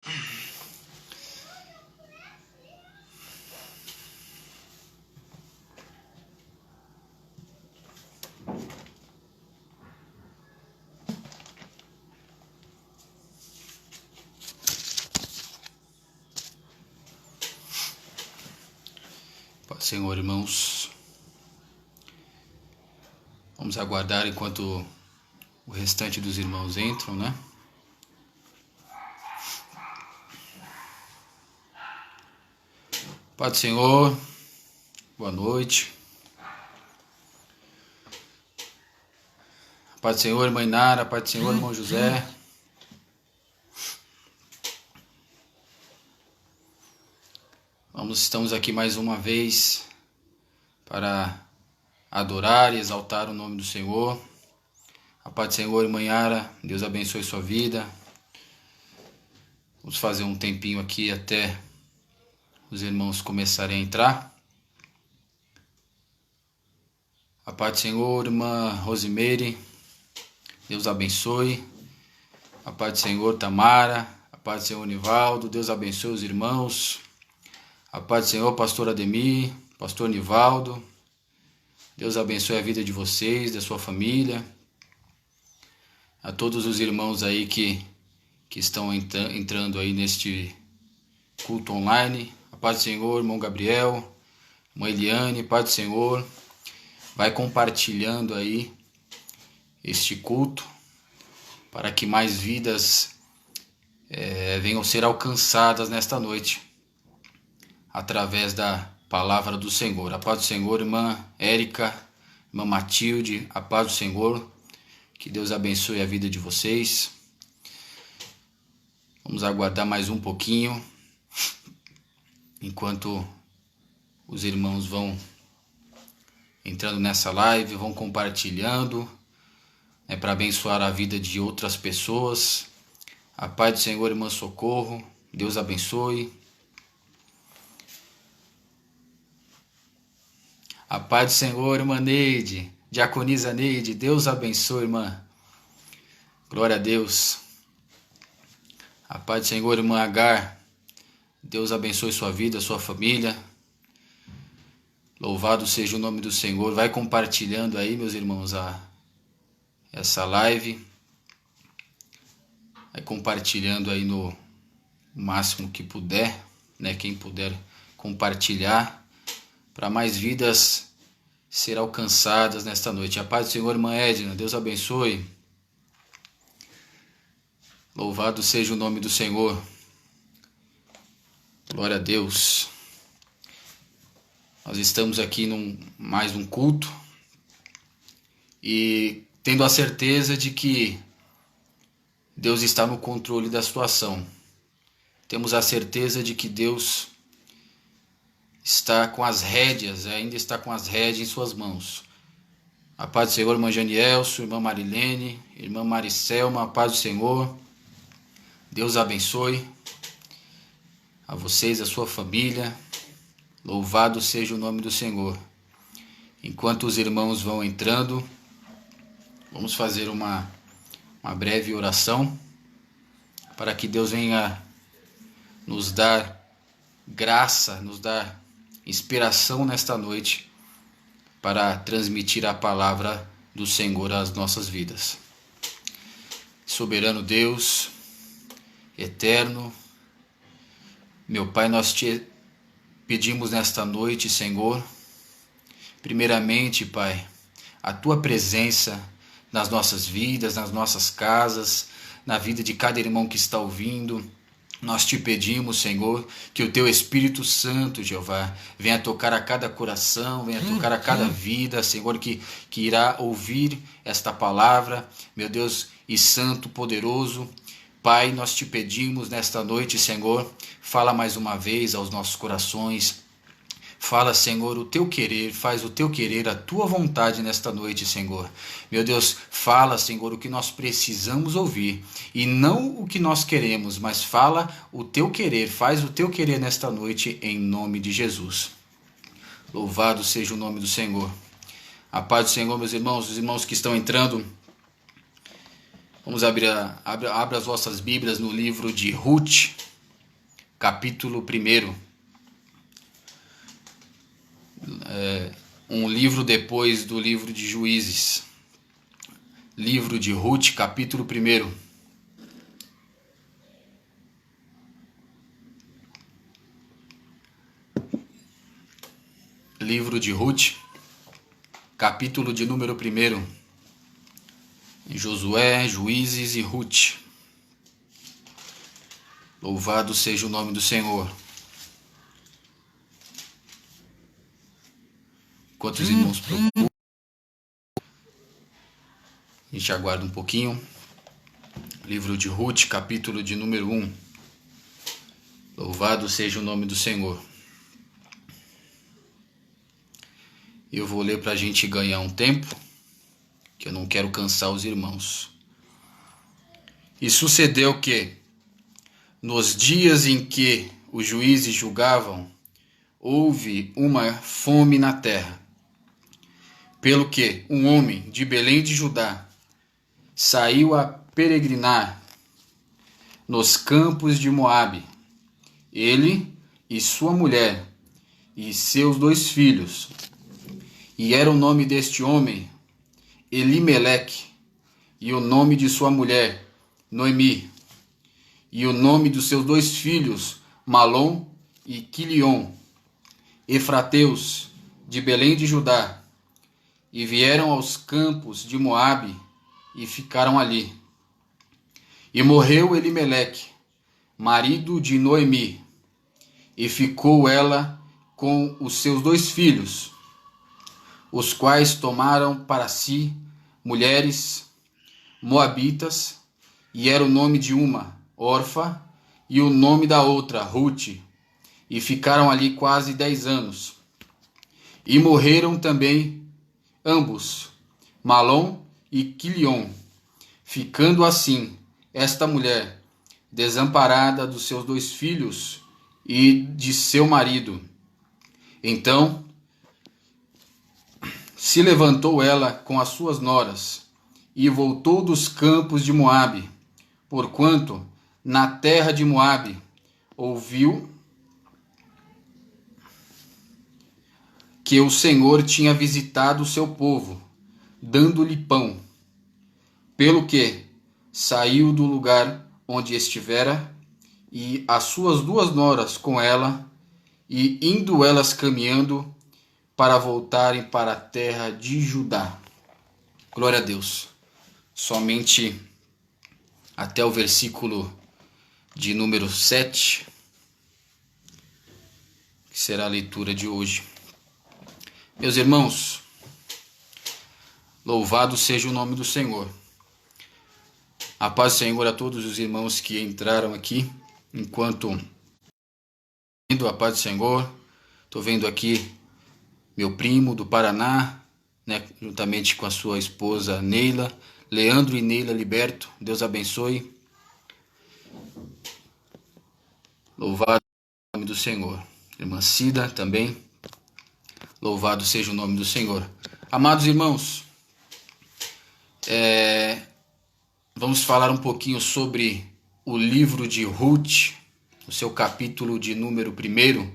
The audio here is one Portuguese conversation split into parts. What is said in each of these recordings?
Paz, Senhor, irmãos. Vamos aguardar enquanto o restante dos irmãos entram, né? Paz do Senhor, boa noite. Paz do Senhor, irmã Inara, paz do Senhor, irmão José. Estamos aqui mais uma vez para adorar e exaltar o nome do Senhor. A paz do Senhor, irmã Yara, Deus abençoe sua vida. Vamos fazer um tempinho aqui até os irmãos começarem a entrar. A paz do Senhor, irmã Rosimeire, Deus abençoe. A paz do Senhor, Tamara. A paz do Senhor, Nivaldo, Deus abençoe os irmãos. A paz do Senhor, pastor Ademir, pastor Nivaldo. Deus abençoe a vida de vocês, da sua família. A todos os irmãos aí que estão entrando aí neste culto online. A paz do Senhor, irmão Gabriel, irmã Eliane, paz do Senhor. Vai compartilhando aí este culto para que mais vidas venham ser alcançadas nesta noite através da palavra do Senhor. A paz do Senhor, irmã Érica, irmã Matilde, a paz do Senhor. Que Deus abençoe a vida de vocês. Vamos aguardar mais um pouquinho, enquanto os irmãos vão entrando nessa live, vão compartilhando, para abençoar a vida de outras pessoas. A paz do Senhor, irmã Socorro, Deus abençoe. A paz do Senhor, irmã Neide, diaconisa Neide, Deus abençoe, irmã. Glória a Deus. A paz do Senhor, irmã Agar, Deus abençoe sua vida, sua família. Louvado seja o nome do Senhor. Vai compartilhando aí, meus irmãos, essa live. Vai compartilhando aí no máximo que puder, né? Quem puder compartilhar, para mais vidas ser alcançadas nesta noite. A paz do Senhor, irmã Edna, Deus abençoe. Louvado seja o nome do Senhor. Glória a Deus. Nós estamos aqui mais um culto e tendo a certeza de que Deus está no controle da situação. Temos a certeza de que Deus está com as rédeas, ainda está com as rédeas em suas mãos. A paz do Senhor, irmã Janielso, irmã Marilene, irmã Maricelma, a paz do Senhor. Deus abençoe a vocês, a sua família. Louvado seja o nome do Senhor. Enquanto os irmãos vão entrando, vamos fazer uma breve oração para que Deus venha nos dar graça, nos dar inspiração nesta noite para transmitir a palavra do Senhor às nossas vidas. Soberano Deus, eterno, meu Pai, nós te pedimos nesta noite, Senhor, primeiramente, Pai, a Tua presença nas nossas vidas, nas nossas casas, na vida de cada irmão que está ouvindo. Nós te pedimos, Senhor, que o Teu Espírito Santo, Jeová, venha tocar a cada coração, venha tocar a cada vida, Senhor, que irá ouvir esta palavra, meu Deus, e Santo, poderoso. Pai, nós te pedimos nesta noite, Senhor, fala mais uma vez aos nossos corações. Fala, Senhor, o Teu querer, faz o Teu querer, a Tua vontade nesta noite, Senhor. Meu Deus, fala, Senhor, o que nós precisamos ouvir, e não o que nós queremos, mas fala o Teu querer, faz o Teu querer nesta noite, em nome de Jesus. Louvado seja o nome do Senhor. A paz do Senhor, meus irmãos, os irmãos que estão entrando, vamos abrir as vossas Bíblias no livro de Ruth, capítulo 1. Um livro depois do livro de Juízes. Livro de Ruth, capítulo 1. Livro de Ruth, capítulo de número 1. Josué, Juízes e Ruth. Louvado seja o nome do Senhor. Enquanto os irmãos procuram, a gente aguarda um pouquinho. Livro de Ruth, capítulo de número 1. Louvado seja o nome do Senhor. Eu vou ler para a gente ganhar um tempo, que eu não quero cansar os irmãos. E sucedeu que, nos dias em que os juízes julgavam, houve uma fome na terra. Pelo que um homem de Belém de Judá saiu a peregrinar nos campos de Moabe, ele e sua mulher e seus 2 filhos. E era o nome deste homem Elimeleque, e o nome de sua mulher Noemi, e o nome dos seus 2 filhos Malom e Quilion, efrateus de Belém de Judá, e vieram aos campos de Moabe e ficaram ali. E morreu Elimeleque, marido de Noemi, e ficou ela com os seus 2 filhos, os quais tomaram para si mulheres moabitas, e era o nome de uma Orfa, e o nome da outra Ruth, e ficaram ali quase 10 anos. E morreram também ambos, Malom e Quilion, ficando assim esta mulher desamparada dos seus 2 filhos e de seu marido. Então se levantou ela com as suas noras e voltou dos campos de Moabe, porquanto na terra de Moabe ouviu que o Senhor tinha visitado o seu povo, dando-lhe pão. Pelo que saiu do lugar onde estivera, e as suas 2 noras com ela, e indo elas caminhando para voltarem para a terra de Judá. Glória a Deus. Somente até o versículo de número 7, que será a leitura de hoje. Meus irmãos, louvado seja o nome do Senhor. A paz do Senhor a todos os irmãos que entraram aqui, enquanto a paz do Senhor. Estou vendo aqui meu primo do Paraná, né, juntamente com a sua esposa Neila, Leandro e Neila Liberto. Deus abençoe. Louvado seja o nome do Senhor. Irmã Cida também. Louvado seja o nome do Senhor. Amados irmãos, vamos falar um pouquinho sobre o livro de Ruth, o seu capítulo de número 1.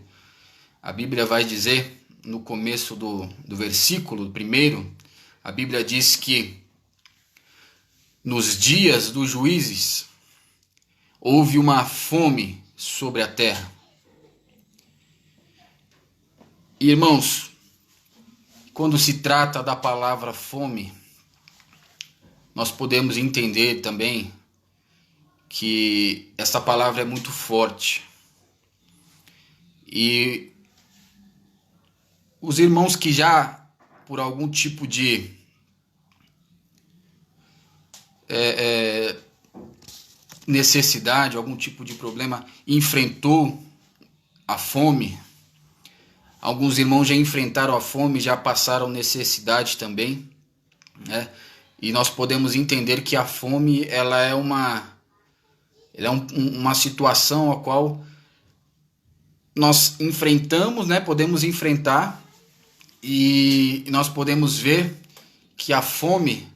A Bíblia vai dizer, no começo do versículo 1, a Bíblia diz que nos dias dos juízes houve uma fome sobre a terra. Irmãos, quando se trata da palavra fome, nós podemos entender também que essa palavra é muito forte. E os irmãos que já, por algum tipo de necessidade, algum tipo de problema, enfrentou a fome. Alguns irmãos já enfrentaram a fome, já passaram necessidade também, né? E nós podemos entender que a fome ela é uma situação a qual nós enfrentamos, né? Podemos enfrentar, e nós podemos ver que a fome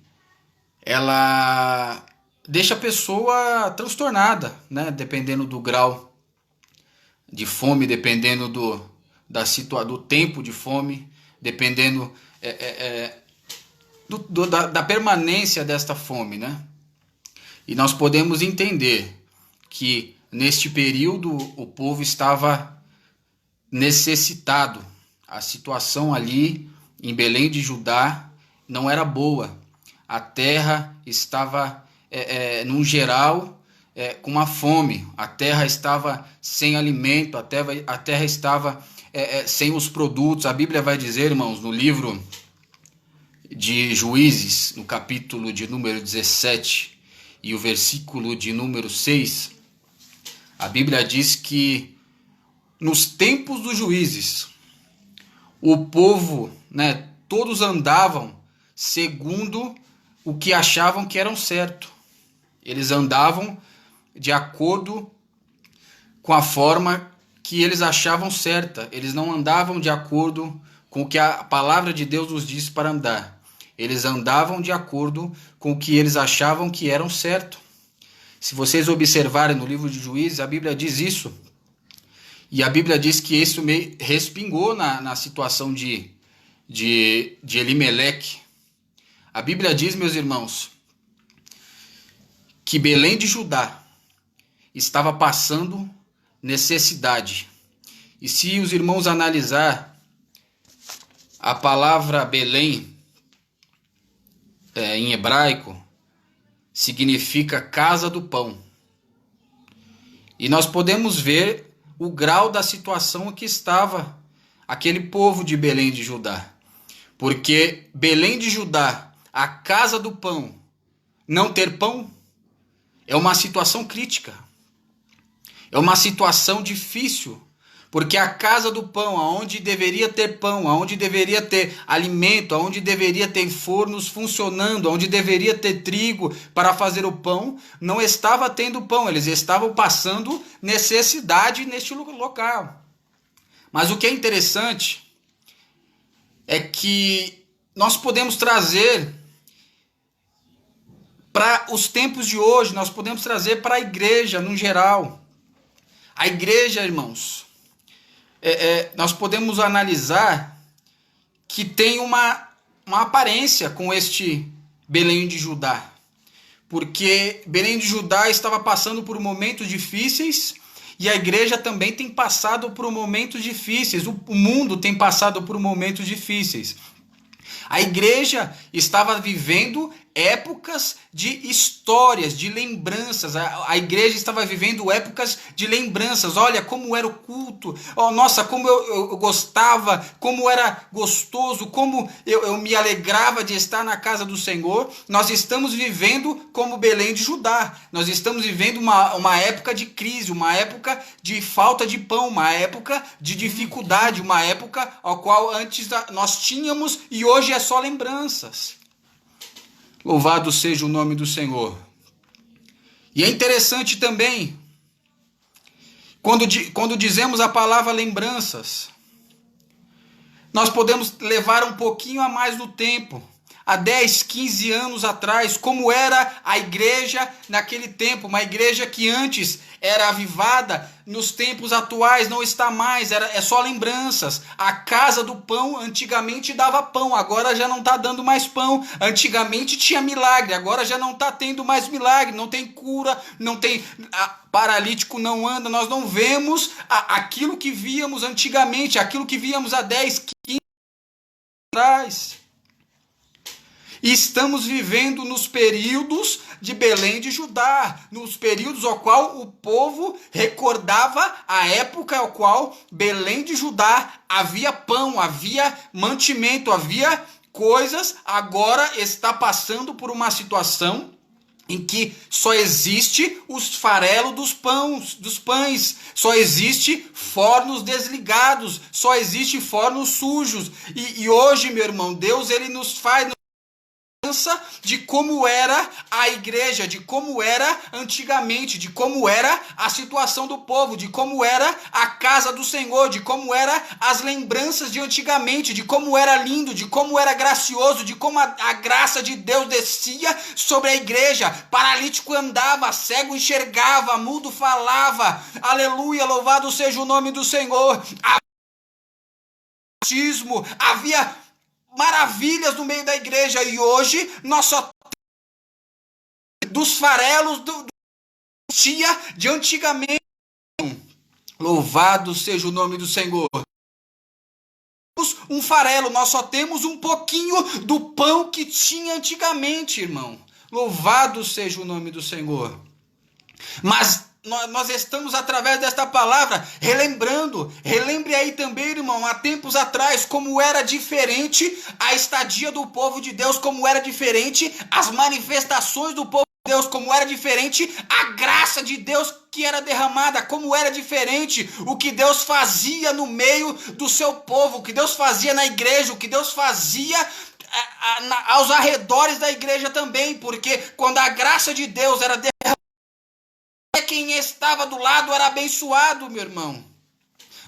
ela deixa a pessoa transtornada, né? Dependendo do grau de fome, dependendo do tempo de fome, dependendo da permanência desta fome, né? E nós podemos entender que neste período o povo estava necessitado. A situação ali em Belém de Judá não era boa. A terra estava, num geral, com uma fome. A terra estava sem alimento, a terra estava sem os produtos. A Bíblia vai dizer, irmãos, no livro de Juízes, no capítulo de número 17 e o versículo de número 6, a Bíblia diz que nos tempos dos juízes, o povo, né, todos andavam segundo o que achavam que eram certo. Eles andavam de acordo com a forma que eles achavam certa. Eles não andavam de acordo com o que a palavra de Deus nos diz para andar. Eles andavam de acordo com o que eles achavam que eram certo. Se vocês observarem no livro de Juízes, a Bíblia diz isso. E a Bíblia diz que isso meio respingou na situação de Elimeleque. A Bíblia diz, meus irmãos, que Belém de Judá estava passando necessidade. E se os irmãos analisar a palavra Belém em hebraico, significa casa do pão. E nós podemos ver o grau da situação que estava aquele povo de Belém de Judá. Porque Belém de Judá, a casa do pão, não ter pão, é uma situação crítica. É uma situação difícil. Porque a casa do pão, aonde deveria ter pão, aonde deveria ter alimento, aonde deveria ter fornos funcionando, aonde deveria ter trigo para fazer o pão, não estava tendo pão. Eles estavam passando necessidade neste local. Mas o que é interessante é que nós podemos trazer para os tempos de hoje, nós podemos trazer para a igreja no geral. A igreja, irmãos, nós podemos analisar que tem uma aparência com este Belém de Judá. Porque Belém de Judá estava passando por momentos difíceis e a igreja também tem passado por momentos difíceis. O mundo tem passado por momentos difíceis. A igreja estava vivendo épocas de histórias, de lembranças. A igreja estava vivendo épocas de lembranças. Olha como era o culto. Oh, nossa, como eu gostava, como era gostoso, como eu me alegrava de estar na casa do Senhor. Nós estamos vivendo como Belém de Judá. Nós estamos vivendo uma época de crise, uma época de falta de pão, uma época de dificuldade, uma época ao qual antes nós tínhamos e hoje é só lembranças. Louvado seja o nome do Senhor. E é interessante também, quando dizemos a palavra lembranças, nós podemos levar um pouquinho a mais no tempo. Há 10, 15 anos atrás, como era a igreja naquele tempo, uma igreja que antes era avivada, nos tempos atuais não está mais, é só lembranças. A casa do pão antigamente dava pão, agora já não está dando mais pão. Antigamente tinha milagre, agora já não está tendo mais milagre, não tem cura, não tem paralítico não anda, nós não vemos aquilo que víamos antigamente, aquilo que víamos há 10, 15 anos atrás. E estamos vivendo nos períodos de Belém de Judá, nos períodos ao qual o povo recordava a época ao qual Belém de Judá havia pão, havia mantimento, havia coisas. Agora está passando por uma situação em que só existe os farelos dos pães, só existe fornos desligados, só existe fornos sujos. E hoje, meu irmão, Deus ele nos faz de como era a igreja, de como era antigamente, de como era a situação do povo, de como era a casa do Senhor, de como era as lembranças de antigamente, de como era lindo, de como era gracioso, de como a graça de Deus descia sobre a igreja. Paralítico andava, cego enxergava, mudo falava. Aleluia, louvado seja o nome do Senhor. Havia maravilhas no meio da igreja, e hoje nós só dos farelos do dia de antigamente. Louvado seja o nome do Senhor. Um farelo, nós só temos um pouquinho do pão que tinha antigamente, irmão. Louvado seja o nome do Senhor. Mas nós estamos, através desta palavra, relembrando. Relembre aí também, irmão, há tempos atrás, como era diferente a estadia do povo de Deus, como era diferente as manifestações do povo de Deus, como era diferente a graça de Deus que era derramada, como era diferente o que Deus fazia no meio do seu povo, o que Deus fazia na igreja, o que Deus fazia aos arredores da igreja também, porque quando a graça de Deus era derramada, quem estava do lado era abençoado, meu irmão.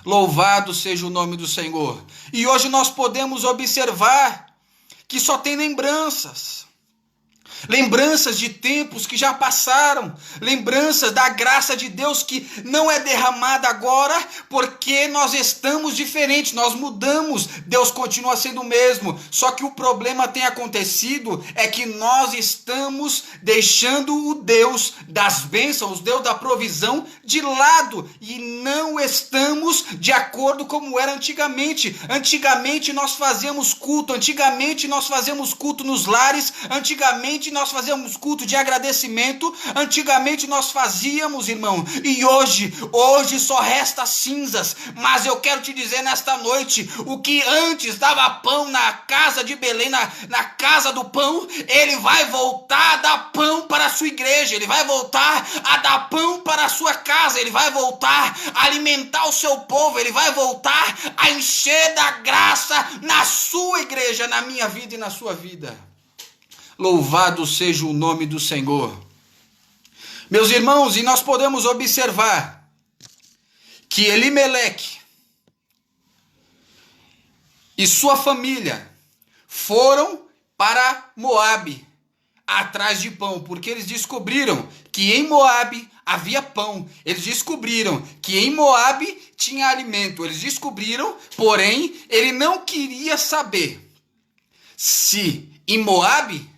Louvado seja o nome do Senhor. E hoje nós podemos observar que só tem lembranças. Lembranças de tempos que já passaram, lembranças da graça de Deus que não é derramada agora, porque nós estamos diferentes, nós mudamos, Deus continua sendo o mesmo, só que o problema tem acontecido, é que nós estamos deixando o Deus das bênçãos, o Deus da provisão de lado, e não estamos de acordo como era antigamente. Antigamente nós fazíamos culto, antigamente nós fazíamos culto nos lares, antigamente nós fazíamos culto de agradecimento, antigamente nós fazíamos, irmão, e hoje só resta cinzas. Mas eu quero te dizer nesta noite, o que antes dava pão na casa de Belém, na casa do pão, ele vai voltar a dar pão para a sua igreja, ele vai voltar a dar pão para a sua casa, ele vai voltar a alimentar o seu povo, ele vai voltar a encher da graça na sua igreja, na minha vida e na sua vida. Louvado seja o nome do Senhor. Meus irmãos, e nós podemos observar que Elimeleque e sua família foram para Moabe atrás de pão, porque eles descobriram que em Moabe havia pão. Eles descobriram que em Moabe tinha alimento. Eles descobriram, porém, ele não queria saber se em Moabe,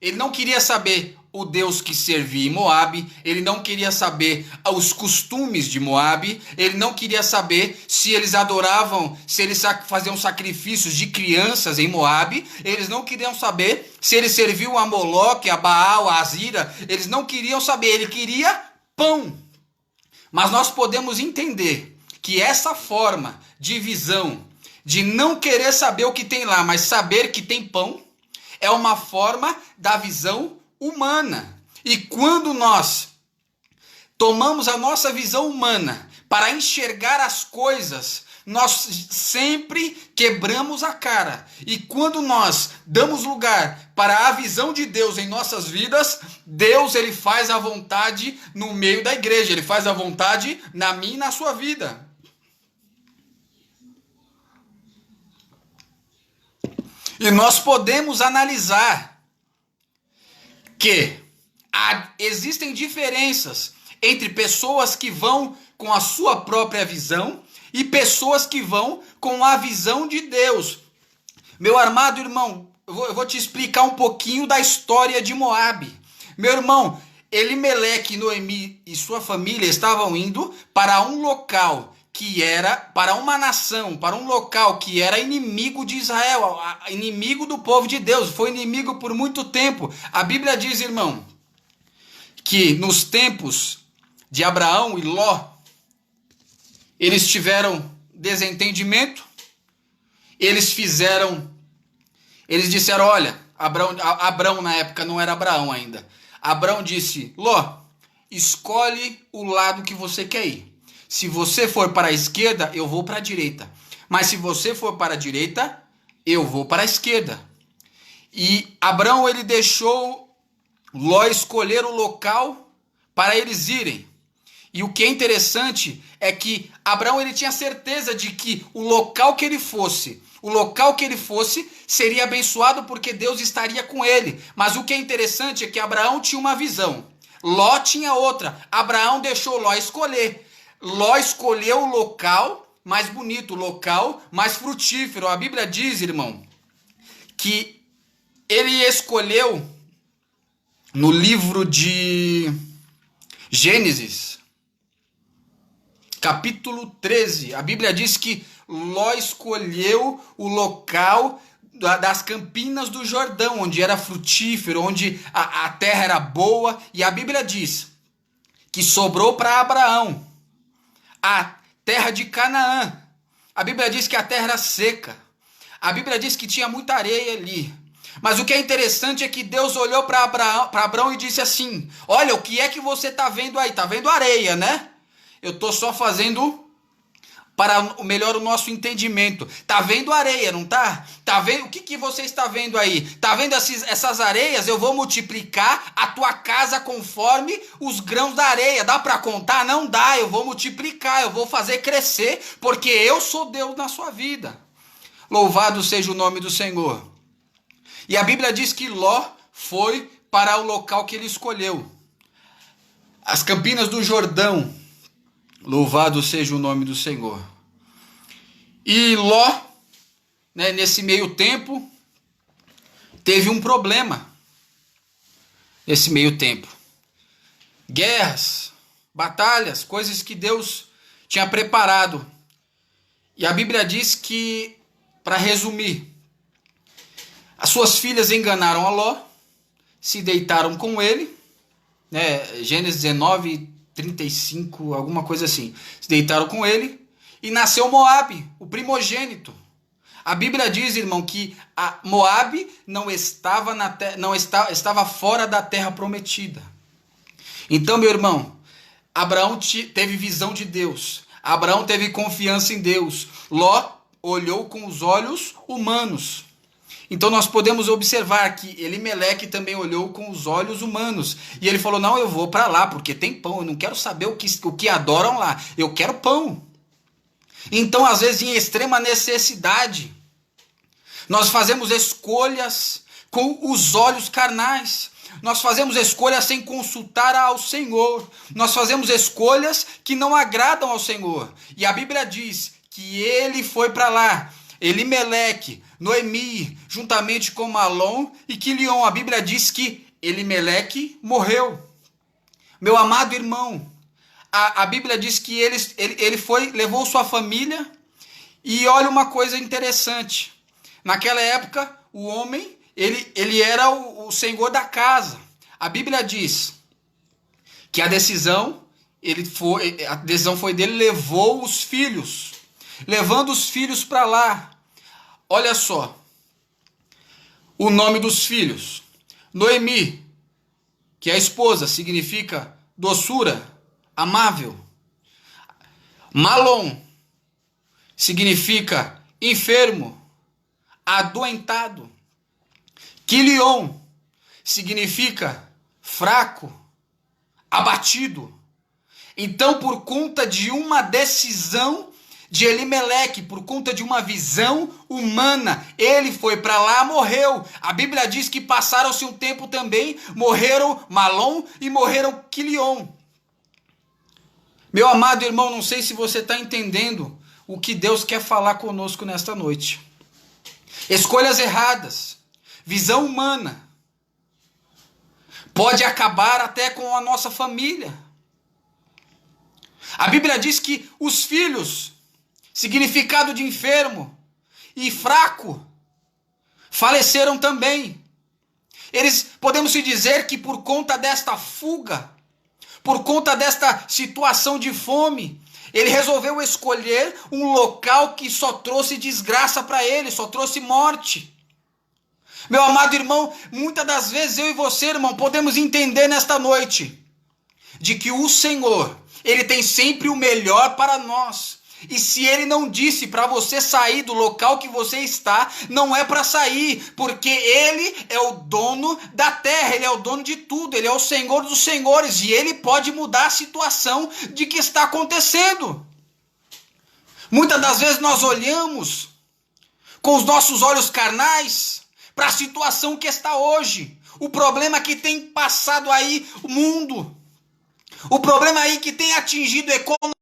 ele não queria saber o Deus que servia em Moabe, ele não queria saber os costumes de Moabe, ele não queria saber se eles adoravam, se eles faziam sacrifícios de crianças em Moabe, eles não queriam saber se eles serviam a Moloque, a Baal, a Azira, eles não queriam saber, ele queria pão. Mas nós podemos entender que essa forma de visão, de não querer saber o que tem lá, mas saber que tem pão, é uma forma da visão humana. E quando nós tomamos a nossa visão humana para enxergar as coisas, nós sempre quebramos a cara. E quando nós damos lugar para a visão de Deus em nossas vidas, Deus, ele faz a vontade no meio da igreja, ele faz a vontade na minha e na sua vida. E nós podemos analisar que existem diferenças entre pessoas que vão com a sua própria visão e pessoas que vão com a visão de Deus. Meu amado irmão, eu vou te explicar um pouquinho da história de Moabe. Meu irmão, Elimeleque, Noemi e sua família estavam indo para um local que era, para uma nação, para um local que era inimigo de Israel, inimigo do povo de Deus, foi inimigo por muito tempo. A Bíblia diz, irmão, que nos tempos de Abraão e Ló, eles tiveram desentendimento, eles disseram, olha, Abraão na época não era Abraão ainda, Abraão disse, Ló, escolhe o lado que você quer ir. Se você for para a esquerda, eu vou para a direita. Mas se você for para a direita, eu vou para a esquerda. E Abraão ele deixou Ló escolher o local para eles irem. E o que é interessante é que Abraão ele tinha certeza de que o local que ele fosse seria abençoado porque Deus estaria com ele. Mas o que é interessante é que Abraão tinha uma visão, Ló tinha outra. Abraão deixou Ló escolher. Ló escolheu o local mais bonito, o local mais frutífero. A Bíblia diz, irmão, que ele escolheu no livro de Gênesis, capítulo 13, a Bíblia diz que Ló escolheu o local das campinas do Jordão, onde era frutífero, onde a terra era boa, e a Bíblia diz que sobrou para Abraão a terra de Canaã. A Bíblia diz que a terra era seca, a Bíblia diz que tinha muita areia ali. Mas o que é interessante é que Deus olhou para Abraão e disse assim: olha, o que é que você está vendo aí? Está vendo areia, né? Eu estou só fazendo para melhor o nosso entendimento. Está vendo areia, não está? Tá vendo? O que você está vendo aí? Está vendo essas areias? Eu vou multiplicar a tua casa conforme os grãos da areia. Dá para contar? Não dá. Eu vou multiplicar, eu vou fazer crescer, porque eu sou Deus na sua vida. Louvado seja o nome do Senhor. E a Bíblia diz que Ló foi para o local que ele escolheu, as campinas do Jordão. Louvado seja o nome do Senhor. E Ló, né, nesse meio tempo, teve um problema. Nesse meio tempo, guerras, batalhas, coisas que Deus tinha preparado. E a Bíblia diz que, para resumir, as suas filhas enganaram a Ló, se deitaram com ele, né? Gênesis 19, 35, alguma coisa assim. Se deitaram com ele e nasceu Moabe, o primogênito. A Bíblia diz, irmão, que Moabe estava fora da terra prometida. Então, meu irmão, Abraão teve visão de Deus. Abraão teve confiança em Deus. Ló olhou com os olhos humanos. Então nós podemos observar que Elimeleque também olhou com os olhos humanos. E ele falou, não, eu vou para lá porque tem pão. Eu não quero saber o que adoram lá. Eu quero pão. Então, às vezes, em extrema necessidade, nós fazemos escolhas com os olhos carnais. Nós fazemos escolhas sem consultar ao Senhor. Nós fazemos escolhas que não agradam ao Senhor. E a Bíblia diz que ele foi para lá. Elimeleque, Noemi, juntamente com Malom e Quilion. A Bíblia diz que Elimeleque morreu. Meu amado irmão, a Bíblia diz que ele foi, levou sua família. E olha uma coisa interessante. Naquela época, o homem, ele era o senhor da casa. A Bíblia diz que a decisão foi dele, levou os filhos. Levando os filhos para lá. Olha só. O nome dos filhos. Noemi, que é a esposa, significa doçura, amável. Malom, significa enfermo, adoentado. Quilion, significa fraco, abatido. Então, por conta de uma decisão de Elimeleque, por conta de uma visão humana, ele foi para lá, morreu. A Bíblia diz que passaram-se um tempo também, morreram Malom e morreram Quilion. Meu amado irmão, não sei se você está entendendo o que Deus quer falar conosco nesta noite. Escolhas erradas, visão humana, pode acabar até com a nossa família. A Bíblia diz que os filhos, significado de enfermo e fraco, faleceram também. Podemos se dizer que por conta desta fuga, por conta desta situação de fome, ele resolveu escolher um local que só trouxe desgraça para ele, só trouxe morte. Meu amado irmão, muitas das vezes eu e você, irmão, podemos entender nesta noite de que o Senhor, ele tem sempre o melhor para nós. E se ele não disse para você sair do local que você está, não é para sair, porque ele é o dono da terra, ele é o dono de tudo, ele é o Senhor dos senhores e ele pode mudar a situação de que está acontecendo. Muitas das vezes nós olhamos com os nossos olhos carnais para a situação que está hoje, o problema que tem passado aí o mundo, o problema aí que tem atingido a economia,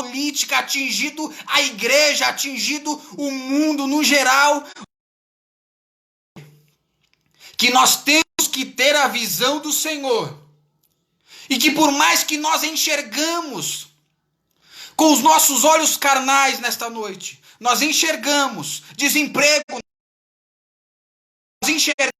política, atingido a igreja, atingido o mundo no geral, que nós temos que ter a visão do Senhor, e que por mais que nós enxergamos com os nossos olhos carnais nesta noite, nós enxergamos desemprego, nós enxergamos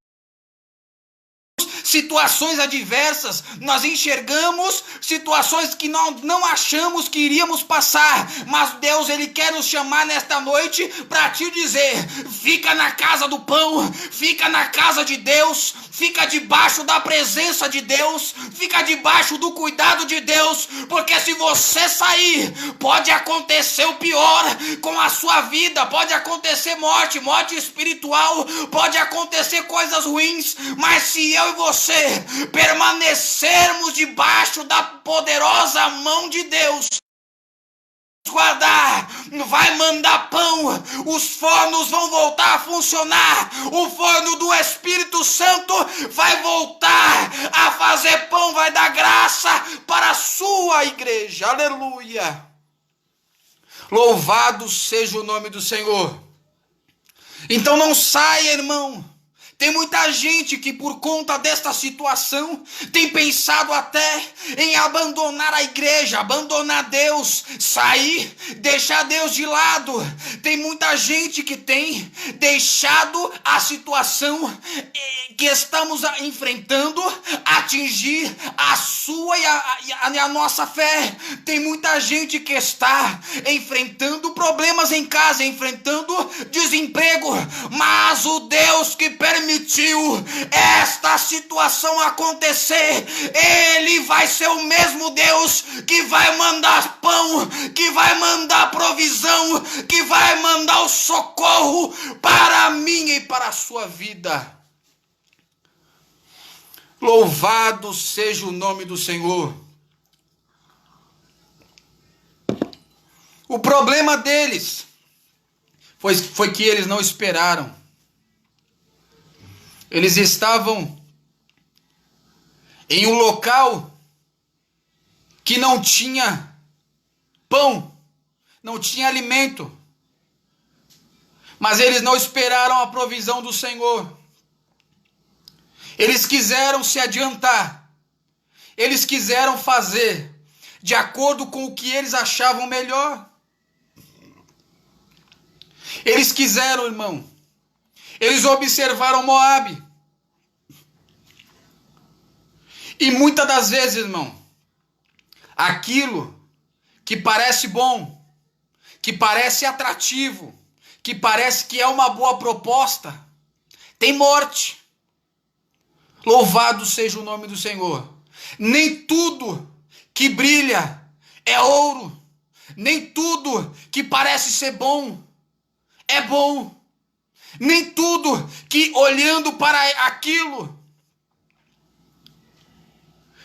situações adversas, nós enxergamos situações que nós não achamos que iríamos passar, mas Deus, ele quer nos chamar nesta noite para te dizer: fica na casa do pão, fica na casa de Deus, fica debaixo da presença de Deus, fica debaixo do cuidado de Deus, porque se você sair, pode acontecer o pior com a sua vida, pode acontecer morte espiritual, pode acontecer coisas ruins, mas se eu e você permanecermos debaixo da poderosa mão de Deus, guardar, vai mandar pão, os fornos vão voltar a funcionar, o forno do Espírito Santo vai voltar a fazer pão, vai dar graça para a sua igreja, aleluia, louvado seja o nome do Senhor. Então não saia, irmão. Tem muita gente que por conta desta situação tem pensado até em abandonar a igreja, abandonar Deus, sair, deixar Deus de lado. Tem muita gente que tem deixado a situação que estamos enfrentando atingir a sua e a nossa fé. Tem muita gente que está enfrentando problemas em casa, enfrentando desemprego, mas o Deus que permitiu esta situação acontecer, ele vai ser o mesmo Deus que vai mandar pão, que vai mandar provisão, que vai mandar o socorro para a minha e para a sua vida. Louvado seja o nome do Senhor. O problema deles foi que eles não esperaram. Eles estavam em um local que não tinha pão, não tinha alimento. Mas eles não esperaram a provisão do Senhor. Eles quiseram se adiantar. Eles quiseram fazer de acordo com o que eles achavam melhor. Eles quiseram, irmão. Eles observaram Moabe. E muitas das vezes, irmão, aquilo que parece bom, que parece atrativo, que parece que é uma boa proposta, tem morte. Louvado seja o nome do Senhor. Nem tudo que brilha é ouro. Nem tudo que parece ser bom é bom. Nem tudo que olhando para aquilo,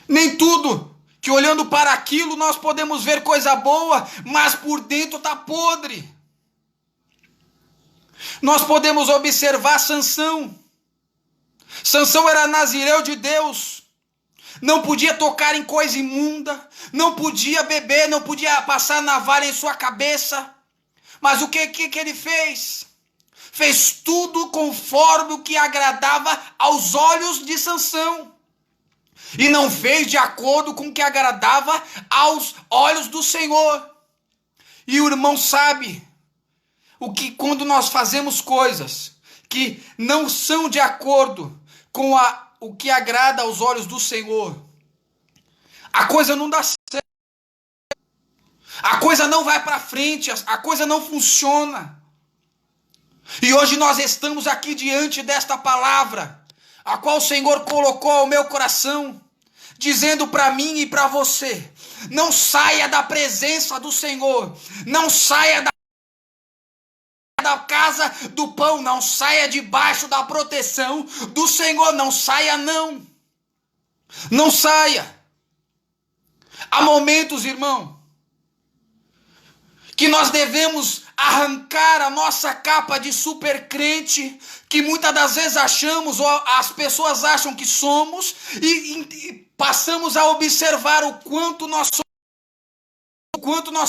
nem tudo que olhando para aquilo nós podemos ver coisa boa, mas por dentro está podre. Nós podemos observar Sansão. Sansão era nazireu de Deus, não podia tocar em coisa imunda, não podia beber, não podia passar navalha em sua cabeça, mas o que ele fez? Fez tudo conforme o que agradava aos olhos de Sansão. E não fez de acordo com o que agradava aos olhos do Senhor. E o irmão sabe o que quando nós fazemos coisas que não são de acordo com o que agrada aos olhos do Senhor, a coisa não dá certo. A coisa não vai para frente, a coisa não funciona. E hoje nós estamos aqui diante desta palavra, a qual o Senhor colocou ao meu coração, dizendo para mim e para você: não saia da presença do Senhor, não saia da casa do pão, não saia debaixo da proteção do Senhor, não saia não. Não saia. Há momentos, irmão, que nós devemos arrancar a nossa capa de super crente, que muitas das vezes achamos, ou as pessoas acham que somos, e passamos a observar o quanto nós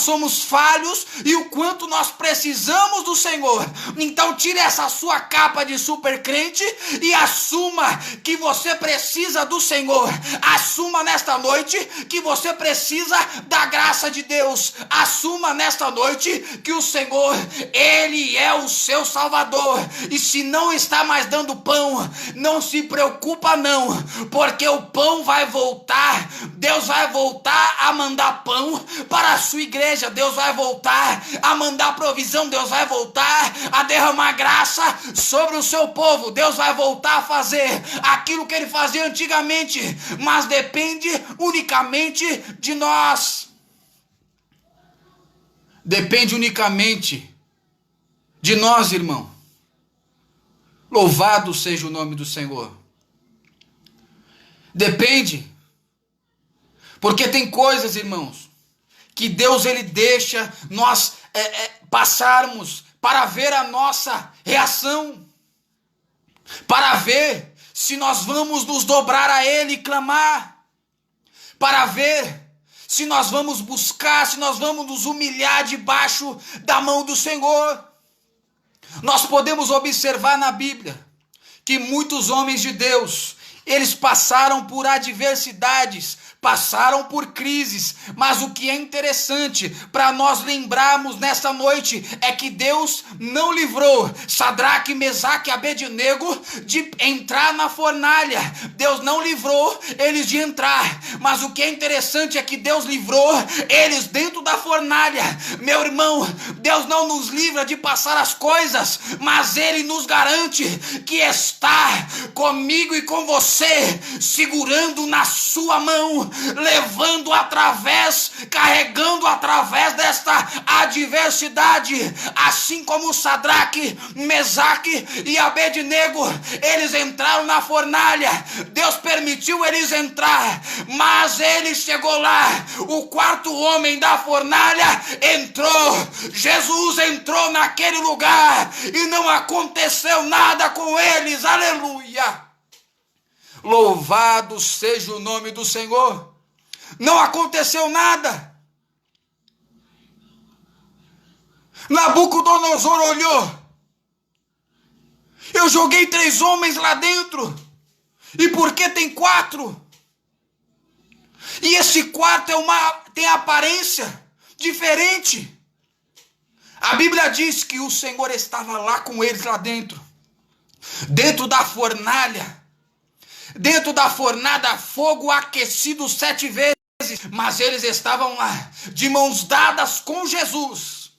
somos falhos e o quanto nós precisamos do Senhor. Então tire essa sua capa de super crente e assuma que você precisa do Senhor. Assuma nesta noite que você precisa da graça de Deus. Assuma nesta noite que o Senhor, Ele é o seu Salvador. E se não está mais dando pão, não se preocupa não, porque o pão vai voltar. Deus vai voltar a mandar pão para a sua igreja. Deus vai voltar a mandar provisão. Deus vai voltar a derramar graça sobre o seu povo. Deus vai voltar a fazer aquilo que ele fazia antigamente, mas depende unicamente de nós. Depende unicamente de nós, irmão. Louvado seja o nome do Senhor. Depende, porque tem coisas, irmãos, que Deus ele deixa nós passarmos para ver a nossa reação, para ver se nós vamos nos dobrar a Ele e clamar, para ver se nós vamos buscar, se nós vamos nos humilhar debaixo da mão do Senhor. Nós podemos observar na Bíblia que muitos homens de Deus, eles passaram por adversidades, passaram por crises, mas o que é interessante para nós lembrarmos nesta noite é que Deus não livrou Sadraque, Mesaque e Abednego de entrar na fornalha. Deus não livrou eles de entrar, mas o que é interessante é que Deus livrou eles dentro da fornalha. Meu irmão, Deus não nos livra de passar as coisas, mas Ele nos garante que está comigo e com você, segurando na sua mão, levando através, carregando através desta adversidade, assim como Sadraque, Mesaque e Abednego, eles entraram na fornalha. Deus permitiu eles entrar, mas ele chegou lá, o quarto homem da fornalha entrou, Jesus entrou naquele lugar e não aconteceu nada com eles. Aleluia! Louvado seja o nome do Senhor. Não aconteceu nada. Nabucodonosor olhou. Eu joguei 3 homens lá dentro. E por que tem 4? E esse quarto tem aparência diferente. A Bíblia diz que o Senhor estava lá com eles lá dentro. Dentro da fornalha. Dentro da fornada, fogo aquecido 7 vezes. Mas eles estavam lá, de mãos dadas com Jesus.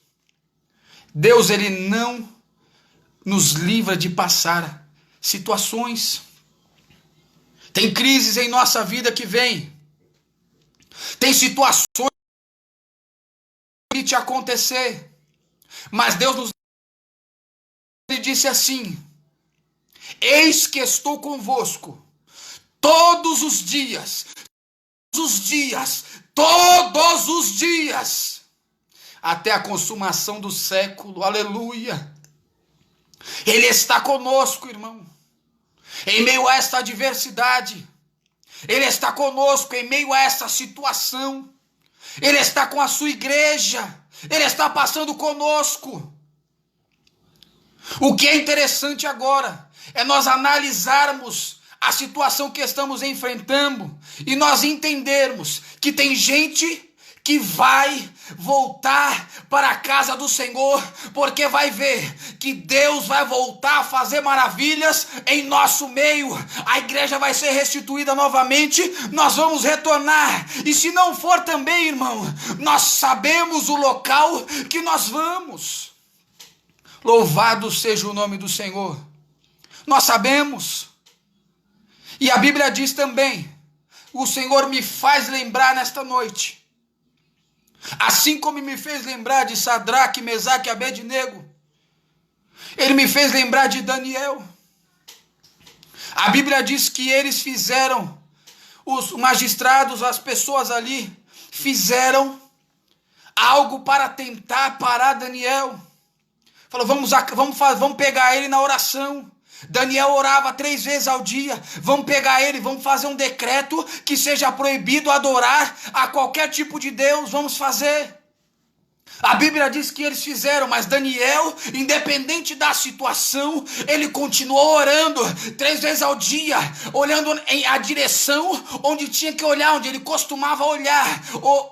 Deus, Ele não nos livra de passar situações. Tem crises em nossa vida que vem. Tem situações que te acontecer. Mas Deus nos Ele disse assim: eis que estou convosco todos os dias, todos os dias, até a consumação do século. Aleluia! Ele está conosco, irmão, em meio a esta adversidade. Ele está conosco em meio a essa situação. Ele está com a sua igreja. Ele está passando conosco. O que é interessante agora é nós analisarmos a situação que estamos enfrentando e nós entendermos que tem gente que vai voltar para a casa do Senhor, porque vai ver que Deus vai voltar a fazer maravilhas em nosso meio. A igreja vai ser restituída novamente, nós vamos retornar. E se não for também, irmão, nós sabemos o local que nós vamos. Louvado seja o nome do Senhor. Nós sabemos. E a Bíblia diz também, o Senhor me faz lembrar nesta noite, Assim como me fez lembrar de Sadraque, Mesaque e Abednego, ele me fez lembrar de Daniel. A Bíblia diz que eles fizeram, os magistrados, as pessoas ali, fizeram algo para tentar parar Daniel. Falou, vamos pegar ele na oração. Daniel orava 3 vezes ao dia. Vamos pegar ele, vamos fazer um decreto que seja proibido adorar a qualquer tipo de Deus. Vamos fazer. A Bíblia diz que eles fizeram, mas Daniel, independente da situação, ele continuou orando 3 vezes ao dia, olhando a direção onde tinha que olhar, onde ele costumava olhar,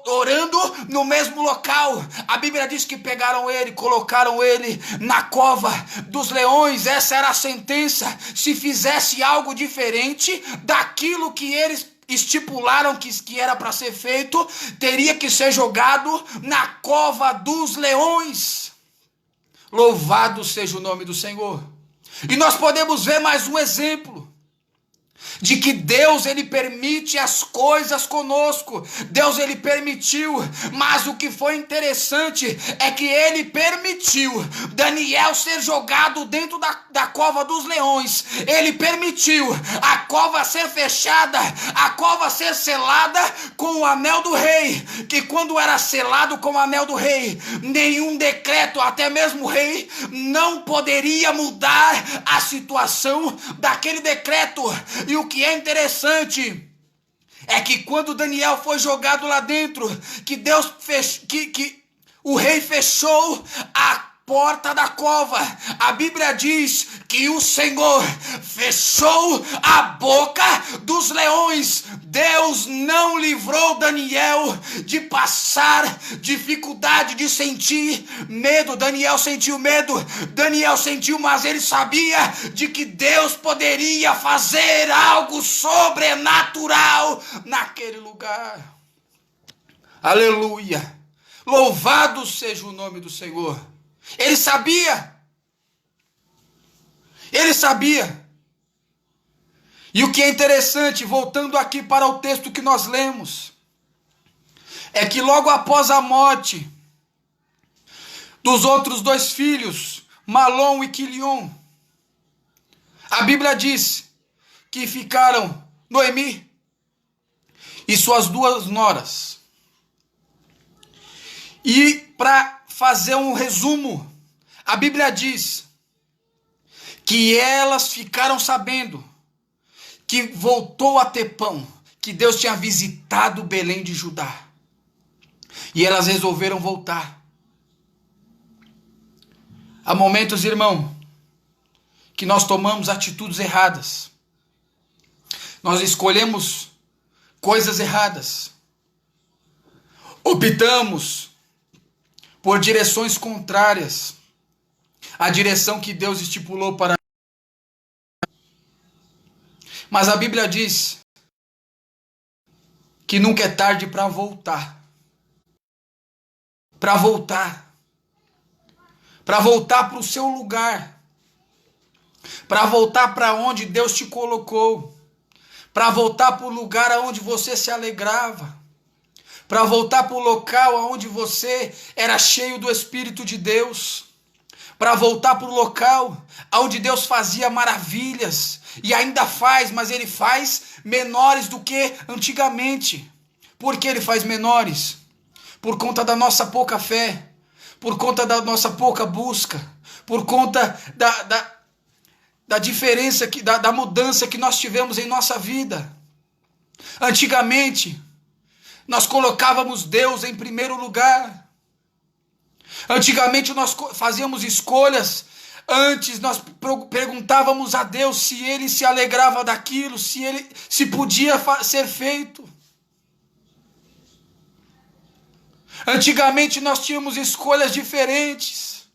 orando no mesmo local. A Bíblia diz que pegaram ele, colocaram ele na cova dos leões. Essa era a sentença. Se fizesse algo diferente daquilo que eles estipularam que era para ser feito, teria que ser jogado na cova dos leões. Louvado seja o nome do Senhor. E nós podemos ver mais um exemplo de que Deus, ele permite as coisas conosco. Deus, ele permitiu, mas o que foi interessante é que ele permitiu Daniel ser jogado dentro da cova dos leões. Ele permitiu a cova ser fechada, a cova ser selada com o anel do rei, que quando era selado com o anel do rei, nenhum decreto, até mesmo o rei, não poderia mudar a situação daquele decreto. E o que é interessante é que quando Daniel foi jogado lá dentro, que Deus que o rei fechou a porta da cova, a Bíblia diz que o Senhor fechou a boca dos leões. Deus não livrou Daniel de passar dificuldade, de sentir medo. Daniel sentiu medo, Daniel sentiu, mas ele sabia de que Deus poderia fazer algo sobrenatural naquele lugar. Aleluia! Louvado seja o nome do Senhor. Ele sabia. Ele sabia. E o que é interessante, voltando aqui para o texto que nós lemos, é que logo após a morte dos outros 2 filhos, Malom e Quilion, a Bíblia diz que ficaram Noemi e suas 2 noras. E para fazer um resumo, a Bíblia diz que elas ficaram sabendo que voltou a ter pão, que Deus tinha visitado Belém de Judá. E elas resolveram voltar. Há momentos, irmão, que nós tomamos atitudes erradas. Nós escolhemos coisas erradas. Optamos por direções contrárias à direção que Deus estipulou para. Mas a Bíblia diz que nunca é tarde para voltar. Para voltar. Para voltar para o seu lugar. Para voltar para onde Deus te colocou. Para voltar para o lugar onde você se alegrava. Para voltar para o local onde você era cheio do Espírito de Deus. Para voltar para o local onde Deus fazia maravilhas. E ainda faz, mas Ele faz menores do que antigamente. Por que Ele faz menores? Por conta da nossa pouca fé. Por conta da nossa pouca busca. Por conta da diferença, da mudança que nós tivemos em nossa vida. Antigamente, nós colocávamos Deus em primeiro lugar. Antigamente nós fazíamos escolhas. Antes nós perguntávamos a Deus se Ele se alegrava daquilo, se podia ser feito. Antigamente nós tínhamos escolhas diferentes.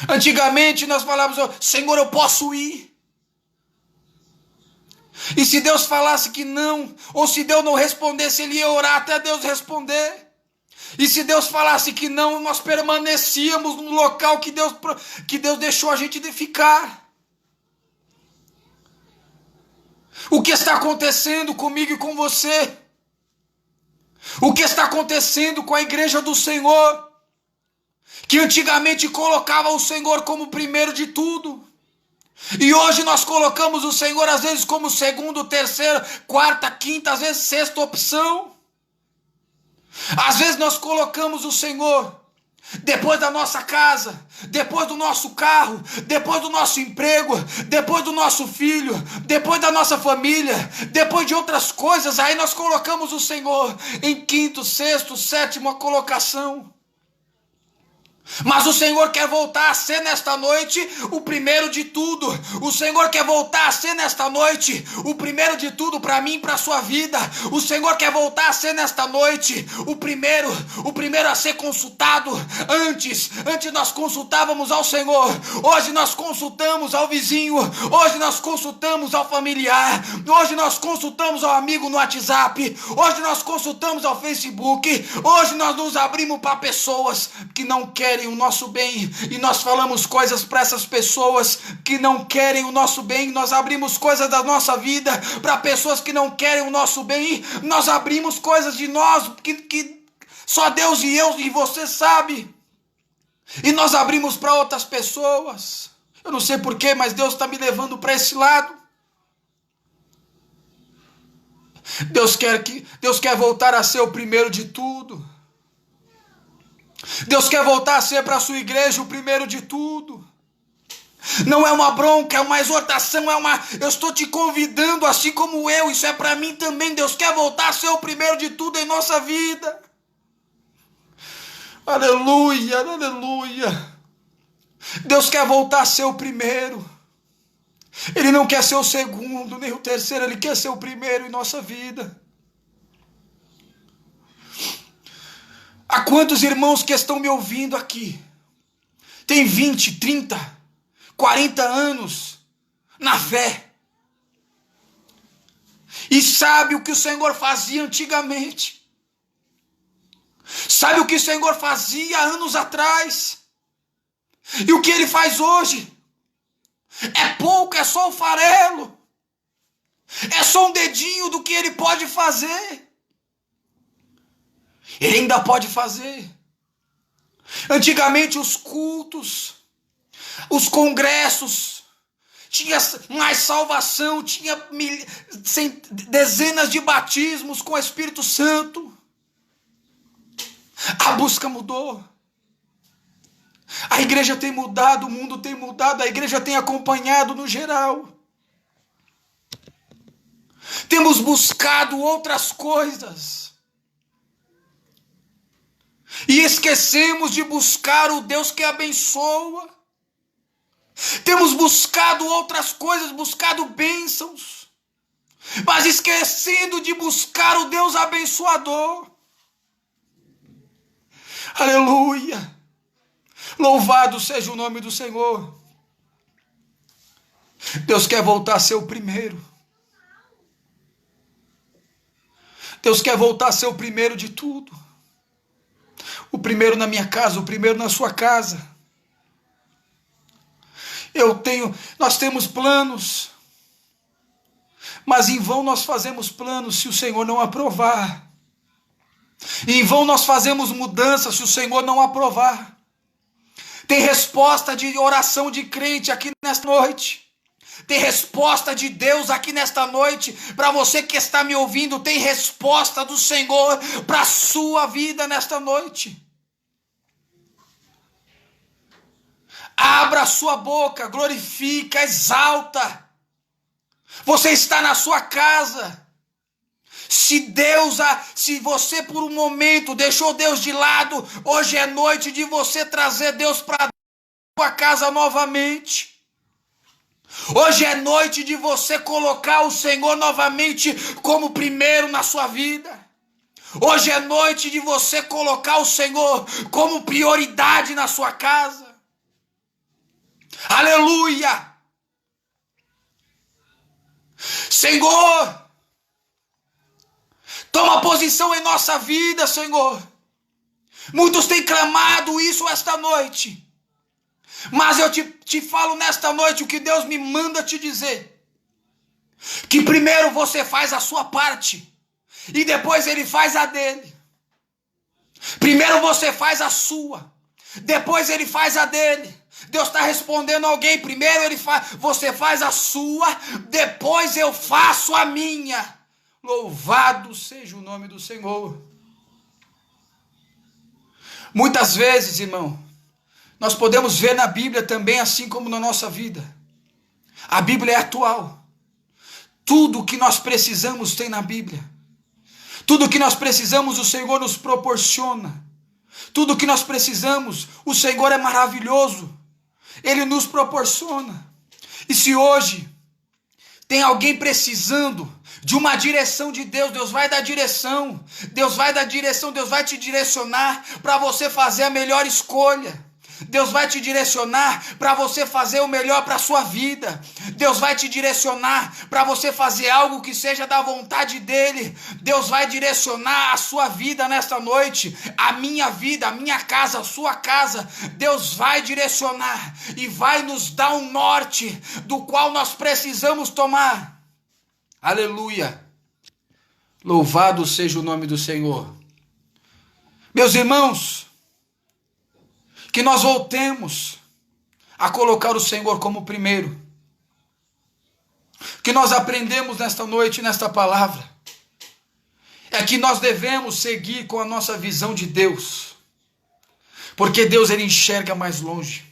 Antigamente nós falávamos, Senhor, eu posso ir. E se Deus falasse que não, ou se Deus não respondesse, ele ia orar até Deus responder. E se Deus falasse que não, nós permanecíamos no local que Deus deixou a gente de ficar. O que está acontecendo comigo e com você? O que está acontecendo com a igreja do Senhor, que antigamente colocava o Senhor como primeiro de tudo, e hoje nós colocamos o Senhor às vezes como segundo, terceiro, quarta, quinta, às vezes sexta opção. Às vezes nós colocamos o Senhor depois da nossa casa, depois do nosso carro, depois do nosso emprego, depois do nosso filho, depois da nossa família, depois de outras coisas. Aí nós colocamos o Senhor em quinto, sexto, sétima colocação. Mas o Senhor quer voltar a ser nesta noite o primeiro de tudo. O Senhor quer voltar a ser nesta noite o primeiro de tudo para mim e para a sua vida. O Senhor quer voltar a ser nesta noite o primeiro a ser consultado. Antes nós consultávamos ao Senhor. Hoje nós consultamos ao vizinho. Hoje nós consultamos ao familiar. Hoje nós consultamos ao amigo no WhatsApp. Hoje nós consultamos ao Facebook. Hoje nós nos abrimos para pessoas que não querem o nosso bem, e nós falamos coisas para essas pessoas que não querem o nosso bem. Nós abrimos coisas da nossa vida para pessoas que não querem o nosso bem. Nós abrimos coisas de nós que só Deus e eu e você sabe, e nós abrimos para outras pessoas. Eu não sei porquê, mas Deus está me levando para esse lado. Deus quer voltar a ser o primeiro de tudo. Deus quer voltar a ser para a sua igreja o primeiro de tudo. Não é uma bronca, é uma exortação, eu estou te convidando, assim como eu, isso é para mim também. Deus quer voltar a ser o primeiro de tudo em nossa vida. Aleluia, aleluia. Deus quer voltar a ser o primeiro. Ele não quer ser o segundo, nem o terceiro, Ele quer ser o primeiro em nossa vida. Há quantos irmãos que estão me ouvindo aqui tem 20, 30, 40 anos na fé e sabe o que o Senhor fazia antigamente, sabe o que o Senhor fazia anos atrás, e o que Ele faz hoje é pouco, é só o farelo, é só um dedinho do que Ele pode fazer. Ele ainda pode fazer. Antigamente os cultos, os congressos, tinha mais salvação, tinha dezenas de batismos com o Espírito Santo. A busca mudou. A igreja tem mudado, o mundo tem mudado, a igreja tem acompanhado no geral. Temos buscado outras coisas. E esquecemos de buscar o Deus que abençoa. Temos buscado outras coisas, buscado bênçãos, mas esquecendo de buscar o Deus abençoador. Aleluia! Louvado seja o nome do Senhor. Deus quer voltar a ser o primeiro. Deus quer voltar a ser o primeiro de tudo. O primeiro na minha casa, o primeiro na sua casa. Nós temos planos, mas em vão nós fazemos planos se o Senhor não aprovar. Em vão nós fazemos mudanças se o Senhor não aprovar. Tem resposta de oração de crente aqui nesta noite. Tem resposta de Deus aqui nesta noite. Para você que está me ouvindo, tem resposta do Senhor para a sua vida nesta noite. Abra a sua boca, glorifica, exalta. Você está na sua casa. Se você por um momento deixou Deus de lado, hoje é noite de você trazer Deus para a sua casa novamente. Hoje é noite de você colocar o Senhor novamente como primeiro na sua vida. Hoje é noite de você colocar o Senhor como prioridade na sua casa. Aleluia! Senhor, toma posição em nossa vida, Senhor. Muitos têm clamado isso esta noite. Mas eu te falo nesta noite o que Deus me manda te dizer. Que primeiro você faz a sua parte. E depois Ele faz a dele. Primeiro você faz a sua, depois ele faz a dele. Deus está respondendo a alguém, primeiro você faz a sua, depois eu faço a minha. Louvado seja o nome do Senhor. Muitas vezes, irmão, nós podemos ver na Bíblia também, assim como na nossa vida. A Bíblia é atual. Tudo o que nós precisamos tem na Bíblia. Tudo o que nós precisamos o Senhor nos proporciona. Tudo o que nós precisamos, o Senhor é maravilhoso. Ele nos proporciona. E se hoje tem alguém precisando de uma direção de Deus, Deus vai dar direção. Deus vai dar direção, Deus vai te direcionar para você fazer a melhor escolha. Deus vai te direcionar para você fazer o melhor para a sua vida. Deus vai te direcionar para você fazer algo que seja da vontade dEle. Deus vai direcionar a sua vida nesta noite, a minha vida, a minha casa, a sua casa. Deus vai direcionar e vai nos dar um norte do qual nós precisamos tomar. Aleluia! Louvado seja o nome do Senhor. Meus irmãos, que nós voltemos a colocar o Senhor como primeiro. Que nós aprendemos nesta noite, nesta palavra, é que nós devemos seguir com a nossa visão de Deus. Porque Deus, ele enxerga mais longe.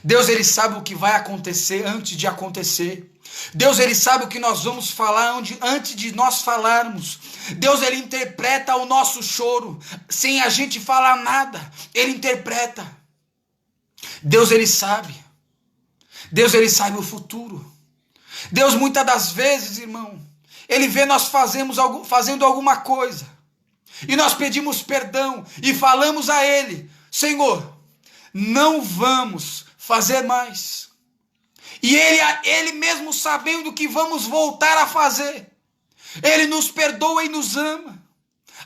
Deus, ele sabe o que vai acontecer antes de acontecer. Deus, ele sabe o que nós vamos falar antes de nós falarmos. Deus, ele interpreta o nosso choro sem a gente falar nada. Ele interpreta. Deus, ele sabe. Deus, ele sabe o futuro. Deus, muitas das vezes, irmão, ele vê nós fazendo alguma coisa e nós pedimos perdão e falamos a ele: Senhor, não vamos fazer mais. E ele mesmo sabendo que vamos voltar a fazer, ele nos perdoa e nos ama.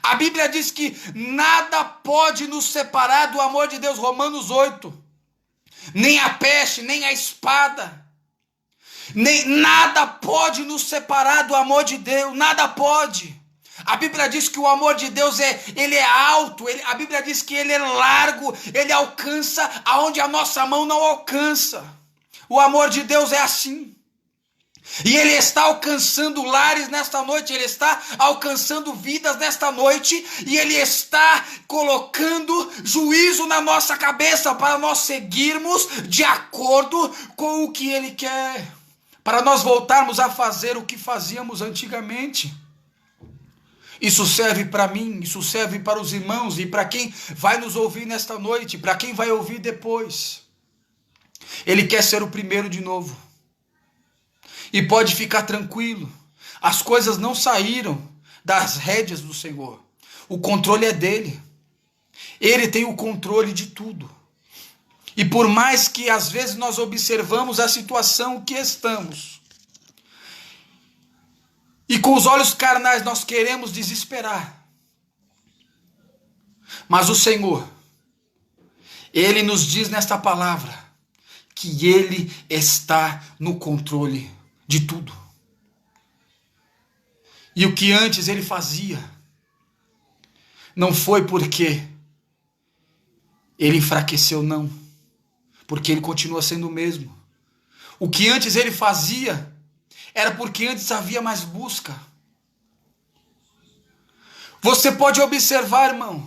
A Bíblia diz que nada pode nos separar do amor de Deus, Romanos 8. Nem a peste, nem a espada, nem nada pode nos separar do amor de Deus, nada pode. A Bíblia diz que o amor de Deus ele é alto, a Bíblia diz que ele é largo, ele alcança aonde a nossa mão não alcança. O amor de Deus é assim. E ele está alcançando lares nesta noite, ele está alcançando vidas nesta noite, e ele está colocando juízo na nossa cabeça para nós seguirmos de acordo com o que ele quer, para nós voltarmos a fazer o que fazíamos antigamente. Isso serve para mim, isso serve para os irmãos e para quem vai nos ouvir nesta noite, para quem vai ouvir depois. Ele quer ser o primeiro de novo. E pode ficar tranquilo, as coisas não saíram das rédeas do Senhor. O controle é dele. Ele tem o controle de tudo. E por mais que às vezes nós observamos a situação que estamos, e com os olhos carnais nós queremos desesperar, mas o Senhor, ele nos diz nesta palavra que ele está no controle de tudo. E o que antes ele fazia não foi porque ele enfraqueceu, não, porque ele continua sendo o mesmo. O que antes ele fazia era porque antes havia mais busca. Você pode observar, irmão,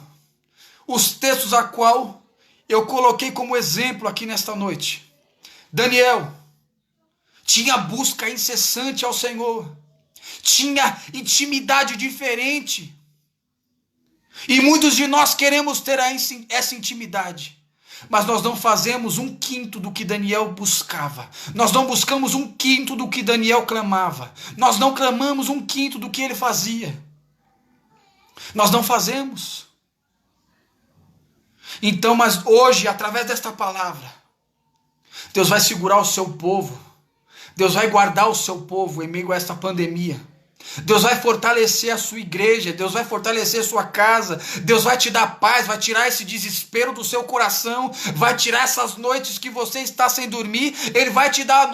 os textos a qual eu coloquei como exemplo aqui nesta noite. Daniel tinha busca incessante ao Senhor, tinha intimidade diferente. E muitos de nós queremos ter essa intimidade, mas nós não fazemos 1/5 do que Daniel buscava. Nós não buscamos 1/5 do que Daniel clamava. Nós não clamamos 1/5 do que ele fazia. Nós não fazemos. Então, mas hoje, através desta palavra, Deus vai segurar o seu povo. Deus vai guardar o seu povo em meio a esta pandemia. Deus vai fortalecer a sua igreja, Deus vai fortalecer a sua casa, Deus vai te dar paz, vai tirar esse desespero do seu coração, vai tirar essas noites que você está sem dormir, Ele vai te dar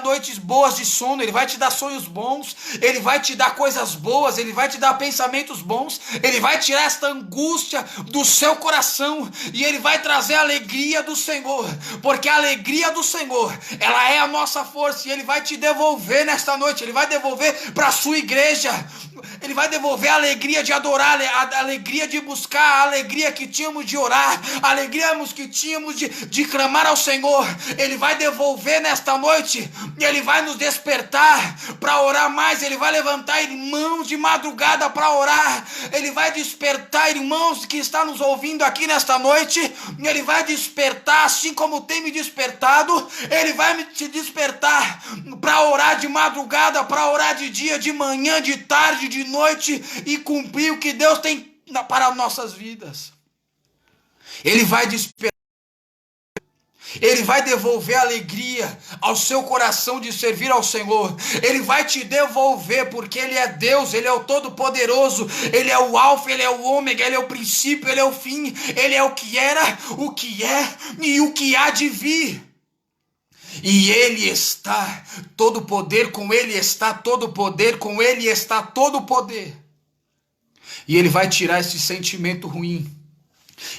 noites boas de sono, Ele vai te dar sonhos bons, Ele vai te dar coisas boas, Ele vai te dar pensamentos bons, Ele vai tirar esta angústia do seu coração e Ele vai trazer a alegria do Senhor, porque a alegria do Senhor, ela é a nossa força e Ele vai te devolver nesta noite, Ele vai devolver para a sua igreja, Ele vai devolver a alegria de adorar, a alegria de buscar, a alegria que tínhamos de orar, a alegria que tínhamos de clamar ao Senhor. Ele vai devolver nesta noite, e Ele vai nos despertar para orar mais, Ele vai levantar irmãos de madrugada para orar, Ele vai despertar irmãos que estão nos ouvindo aqui nesta noite, e Ele vai despertar, assim como tem me despertado, Ele vai te despertar para orar de madrugada, para orar de dia, de manhã, de tarde, de noite e cumprir o que Deus tem para nossas vidas. Ele vai despertar, Ele vai devolver alegria ao seu coração de servir ao Senhor. Ele vai te devolver porque Ele é Deus, Ele é o Todo-Poderoso, Ele é o Alfa, Ele é o Ômega, Ele é o princípio, Ele é o fim, Ele é o que era, o que é e o que há de vir. E Ele está todo poder, com Ele está todo poder, com Ele está todo poder. E Ele vai tirar esse sentimento ruim.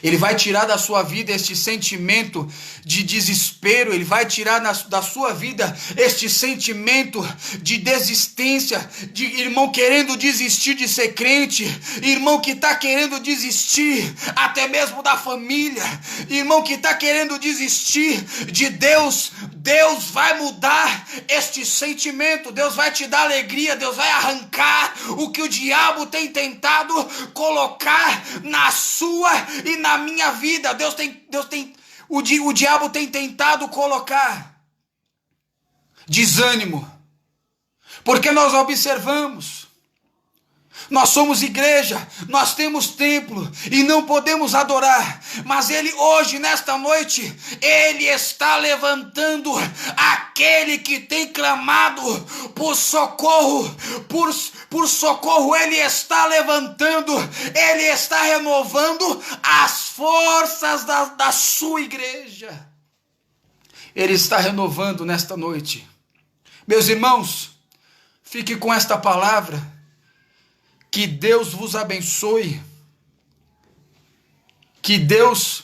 Ele vai tirar da sua vida este sentimento de desespero, Ele vai tirar da sua vida este sentimento de desistência, de irmão querendo desistir de ser crente, irmão que está querendo desistir até mesmo da família, irmão que está querendo desistir de Deus. Deus vai mudar este sentimento, Deus vai te dar alegria, Deus vai arrancar o que o diabo tem tentado colocar na sua e na minha vida. O diabo tem tentado colocar desânimo, porque nós observamos, nós somos igreja, nós temos templo e não podemos adorar, mas Ele hoje, nesta noite, Ele está levantando aquele que tem clamado por socorro, por socorro. Ele está levantando, Ele está renovando as forças da sua igreja. Ele está renovando nesta noite. Meus irmãos, fique com esta palavra. Que Deus vos abençoe, que Deus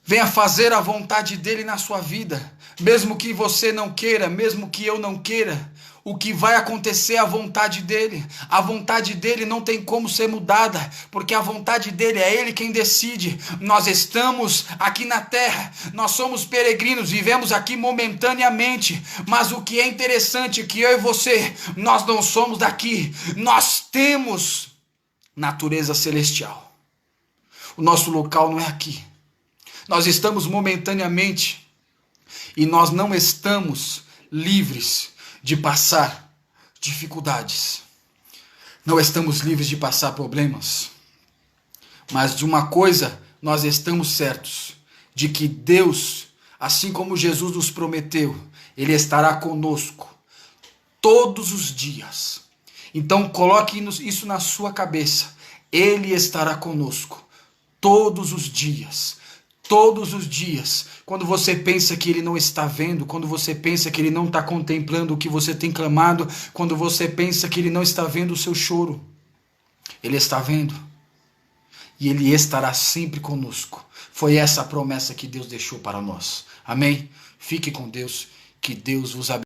venha fazer a vontade dEle na sua vida, mesmo que você não queira, mesmo que eu não queira, o que vai acontecer é a vontade dEle. A vontade dEle não tem como ser mudada, porque a vontade dEle é Ele quem decide. Nós estamos aqui na terra, nós somos peregrinos, vivemos aqui momentaneamente, mas o que é interessante é que eu e você, nós não somos daqui, nós temos natureza celestial. O nosso local não é aqui. Nós estamos momentaneamente e nós não estamos livres de passar dificuldades. Não estamos livres de passar problemas. Mas de uma coisa nós estamos certos, de que Deus, assim como Jesus nos prometeu, Ele estará conosco todos os dias. Então coloque isso na sua cabeça. Ele estará conosco todos os dias. Todos os dias, quando você pensa que Ele não está vendo, quando você pensa que Ele não está contemplando o que você tem clamado, quando você pensa que Ele não está vendo o seu choro, Ele está vendo e Ele estará sempre conosco. Foi essa a promessa que Deus deixou para nós. Amém? Fique com Deus, que Deus vos abençoe.